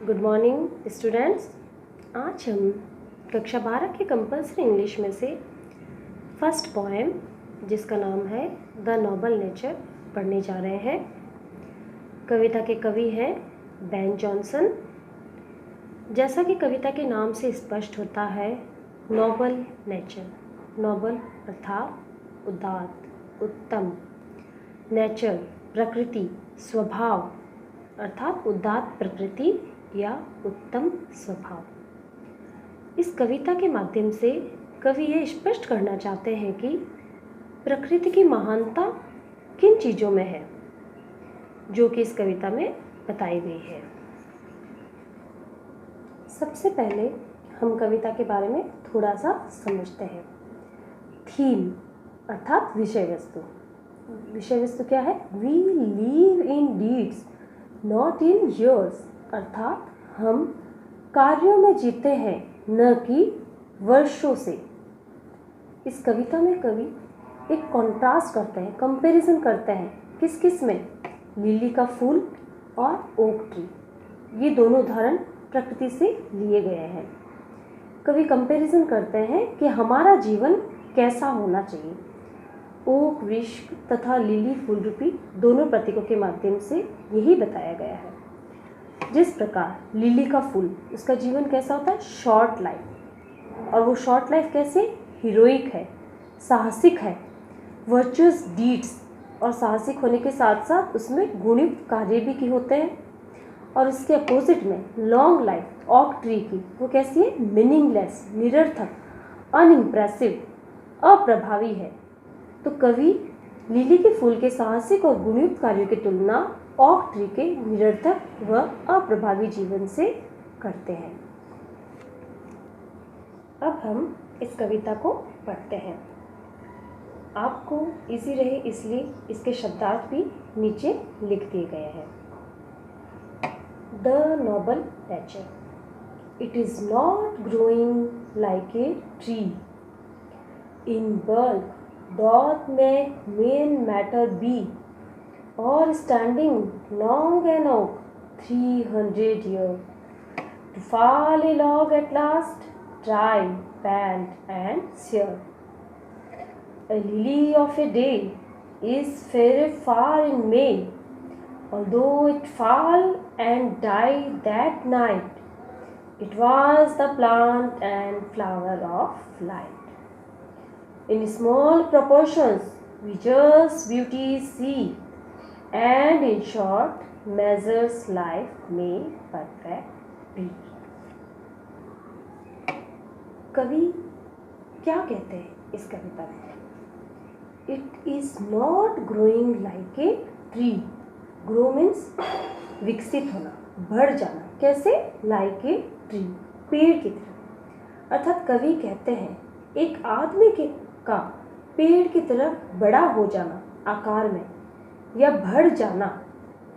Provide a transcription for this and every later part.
Good morning students. आज हम कक्षा 12 के कंपल्सरी इंग्लिश में से फर्स्ट पोएम जिसका नाम है द नोबल नेचर पढ़ने जा रहे हैं। कविता के कवि हैं बेन जॉनसन। जैसा कि कविता के नाम से स्पष्ट होता है, नोबल नेचर, नोबल अर्थात उदात्त, उत्तम, नेचर प्रकृति, स्वभाव अर्थात उदात्त प्रकृति या उत्तम स्वभाव। इस कविता के माध्यम से कवि यह स्पष्ट करना चाहते हैं कि प्रकृति की महानता किन चीज़ों में है, जो कि इस कविता में बताई गई है। सबसे पहले हम कविता के बारे में थोड़ा सा समझते हैं। थीम अर्थात विषय वस्तु। विषय वस्तु क्या है? We live in deeds not in years, अर्थात हम कार्यों में जीते हैं न कि वर्षों से। इस कविता में कवि एक कॉन्ट्रास्ट करते हैं, कंपैरिजन करते हैं। किस किस में? लिली का फूल और ओक ट्री। ये दोनों उदाहरण प्रकृति से लिए गए हैं। कवि कंपैरिजन करते हैं कि हमारा जीवन कैसा होना चाहिए। ओक वृक्ष तथा लिली फूल रूपी दोनों प्रतीकों के माध्यम से यही बताया गया है। जिस प्रकार लिली का फूल, उसका जीवन कैसा होता है? Short life. और वो शॉर्ट लाइफ कैसे? हीरोइक है, साहसिक है, वर्चुअस डीड्स, और साहसिक होने के साथ साथ उसमें गुणित कार्य भी की होते हैं। और इसके अपोजिट में लॉन्ग लाइफ ऑक ट्री की, वो कैसी है? मीनिंगलेस, निरर्थक, अनइम्प्रेसिव, अप्रभावी है। तो कवि लिली के फूल के साहसिक और गुणयुक्त कार्यों की तुलना ऑक ट्री के निरर्थक व अप्रभावी जीवन से करते हैं। अब हम इस कविता को पढ़ते हैं। आपको इजी रहे इसलिए इसके शब्दार्थ भी नीचे लिख दिए गए हैं। The Nobel nature, it is not growing like a tree in bulk doth make main matter be, or standing long an oak 300 years, to fall a log at last, dry, bald and sere. A lily of a day is fairer far in May, although it fall and die that night, it was the plant and flower of life. In small proportions we just beauty see, and in short measures life may perfect be. कवि क्या कहते हैं इस कविता में? It is not growing like a tree. Grow means विकसित होना, बढ़ जाना। कैसे? Like a tree, पेड़ की तरह। अर्थात कवि कहते हैं एक आदमी का पेड़ की तरफ बड़ा हो जाना आकार में या बढ़ जाना।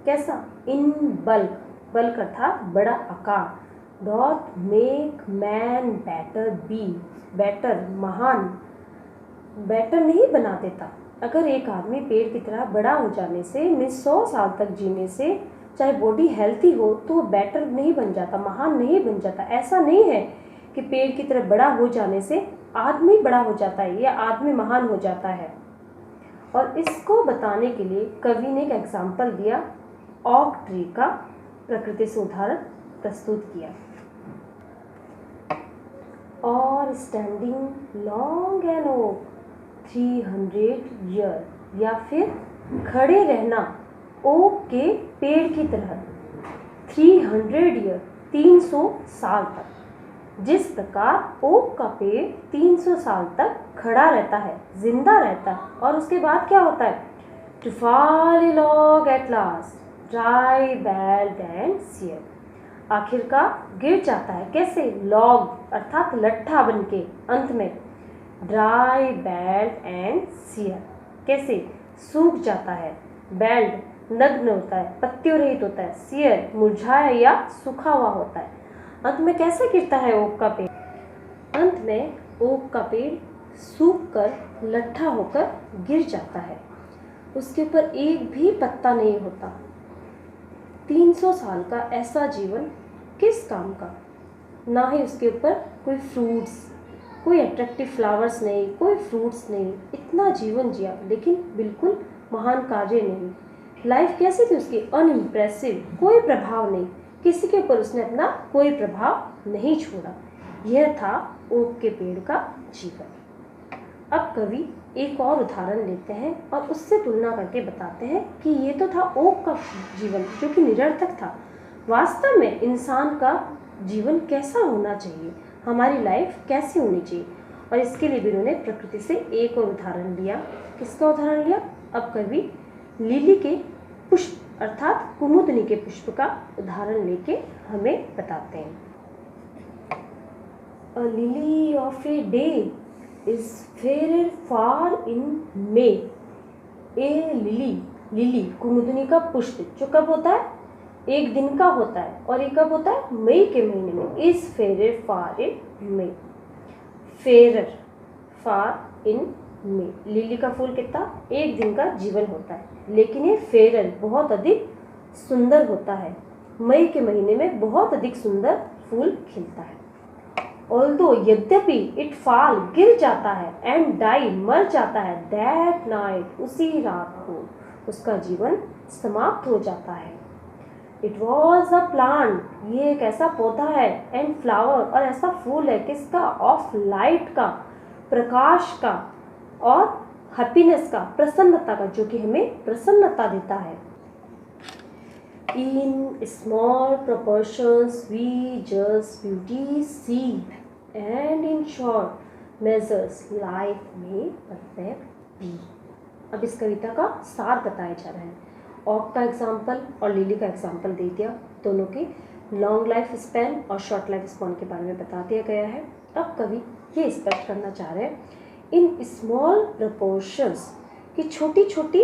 कैसा? इन बल्क, बल्क अर्थात बड़ा आकार। Dot make man better be, better महान, बेटर नहीं बना देता। अगर एक आदमी पेड़ की तरह बड़ा हो जाने से, 100 साल तक जीने से, चाहे बॉडी हेल्थी हो, तो वो बेटर नहीं बन जाता, महान नहीं बन जाता। ऐसा नहीं है कि पेड़ की तरह बड़ा हो जाने से आदमी बड़ा हो जाता है या आदमी महान हो जाता है। और इसको बताने के लिए कवि ने एक एग्जाम्पल दिया, ऑक ट्री का प्रकृति से उदाहरण प्रस्तुत किया। और standing long an oak 300 year, या फिर खड़े रहना ओक के पेड़ की तरह 300 ईयर, 300 साल तक। जिस प्रकार ओक का पेड़ 300 साल तक खड़ा रहता है, जिंदा रहता है, और उसके बाद क्या होता है? To fall a log at last, dry, bald and sere, आखिरकार गिर जाता है। कैसे? लॉग अर्थात लट्ठा बनके अंत में, ड्राई, बेल्ड एंड सियर, कैसे? सूख जाता है। बेल्ड नग्न होता है, पत्तियों रहित होता है। सियर मुरझाया या सूखा हुआ होता है। अंत में कैसे गिरता है ओक का पेड़? अंत में ओक का पेड़ सूख कर लट्ठा होकर गिर जाता है। उसके ऊपर एक भी पत्ता नहीं होता। 300 साल का ऐसा जीवन किस काम का, ना ही उसके ऊपर कोई फ्रूट्स, कोई अट्रैक्टिव फ्लावर्स नहीं, कोई फ्रूट्स नहीं, इतना जीवन जिया लेकिन बिल्कुल महान कार्य नहीं। लाइफ कैसी थी उसकी, अनइम्प्रेसिव, कोई प्रभाव नहीं, किसी के ऊपर उसने अपना कोई प्रभाव नहीं छोड़ा। यह था ओक के पेड़ का जीवन। अब कवि एक और उदाहरण लेते हैं और उससे तुलना करके बताते हैं कि ये तो था ओक का जीवन जो कि निरर्थक था, वास्तव में इंसान का जीवन कैसा होना चाहिए, हमारी लाइफ कैसी होनी चाहिए। और इसके लिए भी उन्होंने प्रकृति से एक और उदाहरण लिया। किसका उदाहरण लिया? अब कवि लिली के पुष्प अर्थात कुमुदनी के पुष्प का उदाहरण लेके हमें बताते हैं। A lily of a day is fairer far in May. A lily कुमुदनी का पुष्प जो कब होता है, एक दिन का होता है, और ये कब होता है, मई के महीने में। Is fairer far in May, fairer far in May. Lily का फूल कितना, एक दिन का जीवन होता है, लेकिन ये फेरर बहुत अधिक सुंदर होता है। मई के महीने में बहुत अधिक सुंदर फूल खिलता है। ऑल्दो यद्यपि इट फॉल गिर जाता है, एंड डाई मर जाता है, दैट नाइट उसी रात को उसका जीवन समाप्त हो जाता है। इट वॉज अ प्लांट, ये एक ऐसा पौधा है, एंड फ्लावर और ऐसा फूल है किसका, ऑफ लाइट का, प्रकाश का, और हैप्पीनेस का, प्रसन्नता का, जो कि हमें प्रसन्नता देता है। In small proportions we just beauty see, and in short measures life may perfect be। अब इस कविता का सार बताया जा रहा है। ऑक का एग्जाम्पल और लिली का एग्जाम्पल दे दिया, दोनों के लॉन्ग लाइफ स्पैन और शॉर्ट लाइफ स्पैन के बारे में बता दिया गया है। अब कवि ये स्पष्ट करना चाह रहे हैं, इन स्मॉल प्रपोर्शंस की छोटी छोटी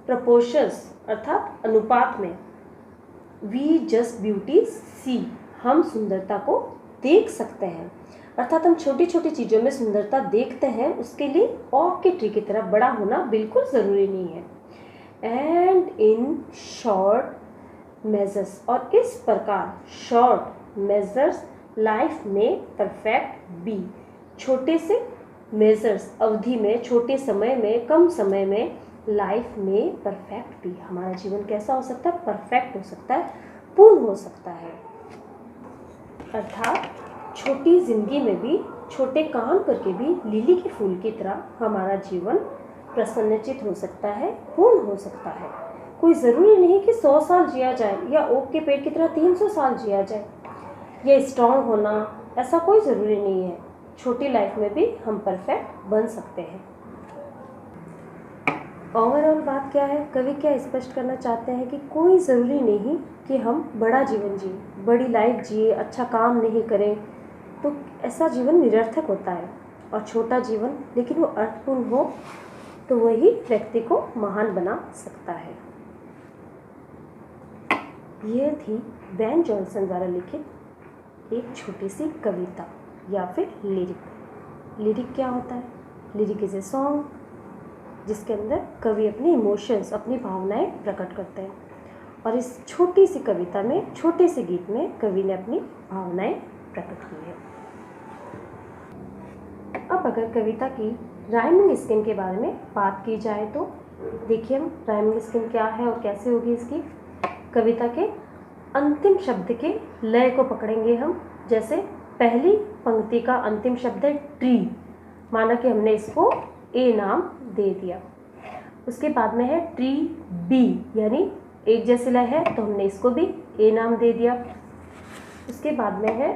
प्रपोर्शंस अर्थात अनुपात में, वी जस्ट ब्यूटी सी, हम सुंदरता को देख सकते हैं, अर्थात हम छोटी छोटी चीज़ों में सुंदरता देखते हैं। उसके लिए ऑक के ट्री की तरह बड़ा होना बिल्कुल ज़रूरी नहीं है। एंड इन शॉर्ट मेजर्स, और इस प्रकार शॉर्ट मेजर्स लाइफ में परफेक्ट बी, छोटे से मेजर्स अवधि में, छोटे समय में, कम समय में लाइफ में परफेक्ट भी, हमारा जीवन कैसा हो सकता है, परफेक्ट हो सकता है, पूर्ण हो सकता है। अर्थात छोटी जिंदगी में भी छोटे काम करके भी लिली के फूल की तरह हमारा जीवन प्रसन्नचित हो सकता है, पूर्ण हो सकता है। कोई ज़रूरी नहीं कि 100 साल जिया जाए या ओक के पेड़ की तरह 300 साल जिया जाए, या स्ट्रांग होना, ऐसा कोई ज़रूरी नहीं है। छोटी लाइफ में भी हम परफेक्ट बन सकते हैं। ओवरऑल बात क्या है, कवि क्या स्पष्ट करना चाहते हैं कि कोई ज़रूरी नहीं कि हम बड़ा जीवन जिए, बड़ी लाइफ जिए, अच्छा काम नहीं करें तो ऐसा जीवन निरर्थक होता है। और छोटा जीवन लेकिन वो अर्थपूर्ण हो तो वही व्यक्ति को महान बना सकता है। यह थी बेन जॉनसन द्वारा लिखित एक छोटी सी कविता या फिर लिरिक। लिरिक क्या होता है? लिरिक इज़ ए सॉन्ग जिसके अंदर कवि अपने इमोशंस, अपनी भावनाएं प्रकट करते हैं। और इस छोटी सी कविता में, छोटे से गीत में कवि ने अपनी भावनाएं प्रकट की है। अब अगर कविता की राइमिंग स्कीम के बारे में बात की जाए तो देखिए हम राइमिंग स्कीम क्या है और कैसे होगी इसकी। कविता के अंतिम शब्द के लय को पकड़ेंगे हम। जैसे पहली पंक्ति का अंतिम शब्द है ट्री, माना कि हमने इसको ए नाम दे दिया। उसके बाद में है ट्री बी, यानी एक जैसी लय है तो हमने इसको भी ए नाम दे दिया। उसके बाद में है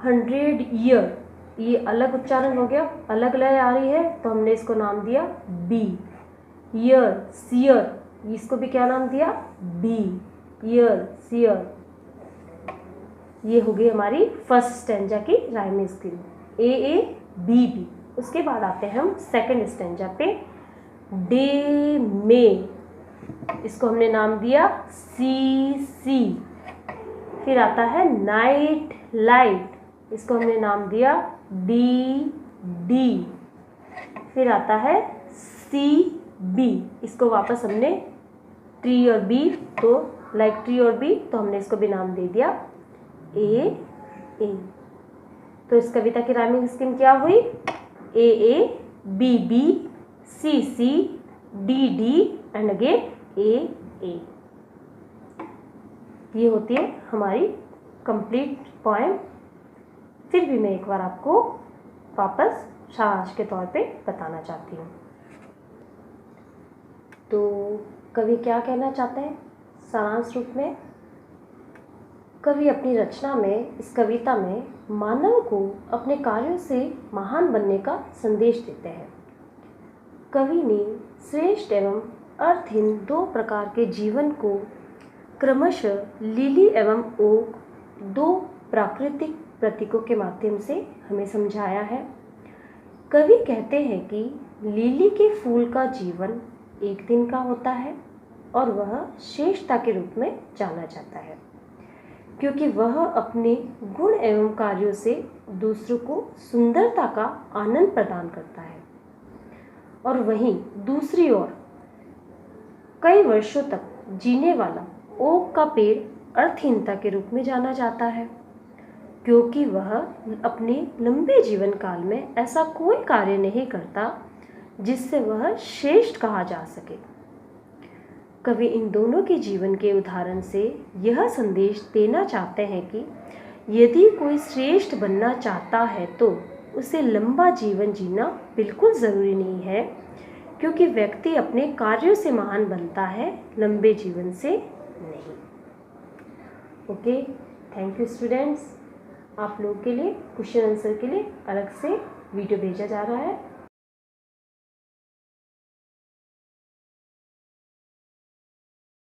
100 ईयर, ये अलग उच्चारण हो गया, अलग लय आ रही है तो हमने इसको नाम दिया बी। ईयर सियर, इसको भी क्या नाम दिया, बी। ईयर सियर, ये हो गई हमारी फर्स्ट स्टैंजा की rhyming scheme, A A B B. उसके बाद आते हैं हम सेकंड स्टैंजा पे, डे में, इसको हमने नाम दिया सी सी। फिर आता है नाइट लाइट, इसको हमने नाम दिया डी डी। फिर आता है सी बी, इसको वापस हमने ट्री और बी, तो लाइक ट्री और बी, तो हमने इसको भी नाम दे दिया ए। तो इस कविता की राइमिंग स्कीम क्या हुई? A, B, C, D and again A. ये होती है हमारी कंप्लीट पोएम। फिर भी मैं एक बार आपको वापस सारांश के तौर पे बताना चाहती हूँ। तो कवि क्या कहना चाहते हैं सारांश रूप में? कवि अपनी रचना में, इस कविता में मानव को अपने कार्यों से महान बनने का संदेश देते हैं। कवि ने श्रेष्ठ एवं अर्थहीन दो प्रकार के जीवन को क्रमशः लिली एवं ओक दो प्राकृतिक प्रतीकों के माध्यम से हमें समझाया है। कवि कहते हैं कि लिली के फूल का जीवन एक दिन का होता है और वह श्रेष्ठता के रूप में जाना जाता है, क्योंकि वह अपने गुण एवं कार्यों से दूसरों को सुंदरता का आनंद प्रदान करता है। और वहीं दूसरी ओर कई वर्षों तक जीने वाला ओक का पेड़ अर्थहीनता के रूप में जाना जाता है, क्योंकि वह अपने लंबे जीवन काल में ऐसा कोई कार्य नहीं करता जिससे वह श्रेष्ठ कहा जा सके। कवि इन दोनों के जीवन के उदाहरण से यह संदेश देना चाहते हैं कि यदि कोई श्रेष्ठ बनना चाहता है तो उसे लंबा जीवन जीना बिल्कुल ज़रूरी नहीं है, क्योंकि व्यक्ति अपने कार्यों से महान बनता है, लंबे जीवन से नहीं। Okay, thank you students. आप लोग के लिए क्वेश्चन आंसर के लिए अलग से वीडियो भेजा जा रहा है।